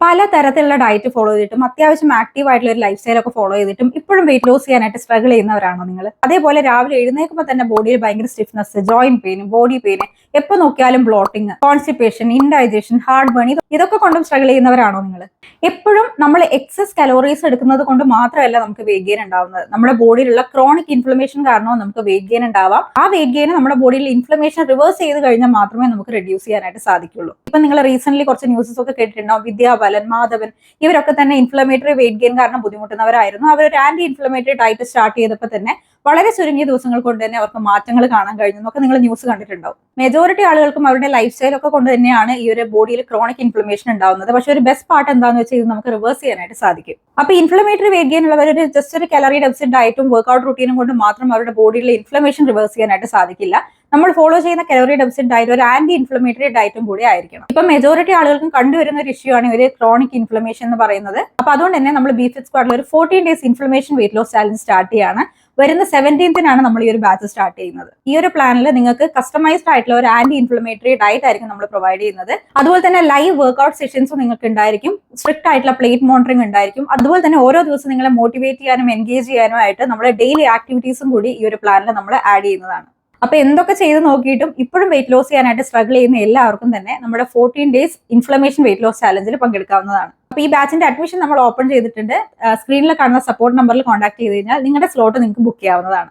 പല തരത്തിലുള്ള diet follow ചെയ്തിട്ടും അത്യാവശ്യം ആക്റ്റീവ് ആയിട്ടുള്ള ഒരു ലൈഫ് സ്റ്റൈൽ ഒക്കെ ഫോളോ ചെയ്തിട്ടും ഇപ്പോഴും വെയിറ്റ് ലോസ് ചെയ്യാനായിട്ട് സ്ട്രഗിൾ ചെയ്യുന്നവരാണോ നിങ്ങൾ? അതേപോലെ രാവിലെ എഴുന്നേൽക്കുമ്പോൾ തന്നെ ബോഡിയിൽ ഭയങ്കര stiffness, joint pain, body pain, എപ്പോൾ നോക്കിയാലും bloating, constipation, indigestion, heartburn, ഇതൊക്കെ കൊണ്ടും സ്ട്രഗിൾ ചെയ്യുന്നവരാണോ നിങ്ങൾ? എപ്പോഴും നമ്മൾ എക്സസ് കലോറീസ് എടുക്കുന്നത് കൊണ്ട് മാത്രമല്ല നമുക്ക് വെയിറ്റ് ഗെയിൻ ഉണ്ടാവുന്നത്. നമ്മുടെ ബോഡിയിലുള്ള ക്രോണിക് ഇൻഫ്ലമേഷൻ കാരണവും നമുക്ക് വെയിറ്റ് ഗെയിൻ ഉണ്ടാവാം. ആ വെയിറ്റ് ഗെയിൻ നമ്മുടെ ബോഡിയിൽ ഇൻഫ്ലമേഷൻ റിവേഴ്സ് ചെയ്ത് കഴിഞ്ഞാൽ മാത്രമേ നമുക്ക് റെഡ്യൂസ് ചെയ്യാനായിട്ട് സാധിക്കുള്ളൂ. ഇപ്പൊ നിങ്ങൾ റീസെന്റ് കുറച്ച് ന്യൂസസ് ഒക്കെ കേട്ടിട്ടുണ്ടാവും. വിദ്യാബാലൻ, മാധവൻ, ഇവരൊക്കെ തന്നെ ഇൻഫ്ലമേറ്ററി വെയിറ്റ് ഗെയിൻ കാരണം ബുദ്ധിമുട്ടുന്നവരായിരുന്നു. അവർ ഒരു ആന്റി ഇൻഫ്ലമേറ്ററി ഡയറ്റ് സ്റ്റാർട്ട് ചെയ്തപ്പോൾ തന്നെ വളരെ ചുരുങ്ങിയ ദിവസങ്ങൾ കൊണ്ട് തന്നെ അവർക്ക് മാറ്റങ്ങൾ കാണാൻ കഴിഞ്ഞു എന്നൊക്കെ നിങ്ങൾ ന്യൂസ് കണ്ടിട്ടുണ്ടാവും. മെജോറിറ്റി ആളുകൾക്കും അവരുടെ ലൈഫ് സ്റ്റൈൽ ഒക്കെ കൊണ്ട് തന്നെയാണ് ഈ ഒരു ബോഡിയിൽ ക്രോണിക് ഇൻഫ്ലമേഷൻ ഉണ്ടാവുന്നത്. പക്ഷെ ഒരു ബെസ്റ്റ് പാർട്ട് എന്താണെന്ന് വെച്ചാൽ ഇത് നമുക്ക് റിവേഴ്സ് ചെയ്യാനായിട്ട് സാധിക്കും. അപ്പൊ ഇൻഫ്ലമേറ്ററി വെയിറ്റ് ഗെയിൻ ഉള്ളവർ ജസ്റ്റ് ഒരു കലോറി ഡെഫിസിറ്റ് ഡയറ്റും വർക്ക്ഔട്ട് റൂട്ടീനും കൊണ്ട് മാത്രം അവരുടെ ബോഡിയിലെ ഇൻഫ്ലമേഷൻ റിവേഴ്സ് ചെയ്യാനായിട്ട് സാധിക്കില്ല. നമ്മൾ ഫോളോ ചെയ്യുന്ന കലോറി ഡെഫിസിറ്റ് ഡയറ്റ് ഒരു ആന്റി ഇൻഫ്ലമേറ്ററി ഡയറ്റും കൂടി ആയിരിക്കണം. ഇപ്പൊ മെജോറിറ്റി ആളുകൾക്കും കണ്ടുവരുന്ന ഒരു ഇഷ്യൂ ആണ് ഒരു ക്രോണിക് ഇൻഫ്ലമേഷൻ എന്ന് പറയുന്നത്. അപ്പൊ അതുകൊണ്ട് തന്നെ നമ്മൾ ബിഫിറ്റ് സ്ക്വാഡിൽ ഒരു 14 days inflammation weight loss challenge start ചെയ്യാണ്. വരുന്ന 17th നമ്മൾ ഈ ഒരു ബാച്ച് സ്റ്റാർട്ട് ചെയ്യുന്നത്. ഈ ഒരു പ്ലാനിൽ നിങ്ങൾക്ക് കസ്റ്റമൈസ്ഡ് ആയിട്ടുള്ള ഒരു ആന്റി ഇൻഫ്ലമേറ്ററി ഡയറ്റ് ആയിരിക്കും നമ്മൾ പ്രൊവൈഡ് ചെയ്യുന്നത്. അതുപോലെ തന്നെ ലൈവ് വർക്ക്ഔട്ട് സെഷൻസും നിങ്ങൾക്ക് ഉണ്ടായിരിക്കും. സ്ട്രിക്റ്റ് ആയിട്ടുള്ള പ്ലേറ്റ് മോണിറ്ററിംഗ് ഉണ്ടായിരിക്കും. അതുപോലെ തന്നെ ഓരോ ദിവസം നിങ്ങളെ മോട്ടിവേറ്റ് ചെയ്യാനും എൻഗേജ് ചെയ്യാനും ആയിട്ട് നമ്മുടെ ഡെയിലി ആക്ടിവിറ്റീസും കൂടി ഈ ഒരു പ്ലാനിൽ നമ്മൾ ആഡ് ചെയ്യുന്നതാണ്. അപ്പൊ എന്തൊക്കെ ചെയ്ത് നോക്കിയിട്ടും ഇപ്പോഴും വെയിറ്റ് ലോസ് ചെയ്യാനായിട്ട് സ്ട്രഗിൾ ചെയ്യുന്ന എല്ലാവർക്കും തന്നെ നമ്മുടെ 14 ഡേയ്സ് ഇൻഫ്ലമേഷൻ വെയിറ്റ് ലോസ് ചാലഞ്ചിൽ പങ്കെടുക്കാവുന്നതാണ്. അപ്പൊ ഈ ബാച്ചിന്റെ അഡ്മിഷൻ നമ്മൾ ഓപ്പൺ ചെയ്തിട്ടുണ്ട്. സ്ക്രീനിൽ കാണുന്ന സപ്പോർട്ട് നമ്പറിൽ കോൺടാക്ട് ചെയ്ത് കഴിഞ്ഞാൽ നിങ്ങളുടെ സ്ലോട്ട് നിങ്ങൾക്ക് ബുക്ക് ചെയ്യാവുന്നതാണ്.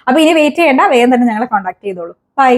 അപ്പൊ ഇനി വെയിറ്റ് ചെയ്യേണ്ട, വേഗം തന്നെ ഞങ്ങളെ കോൺടാക്ട് ചെയ്തോളൂ. ബൈ.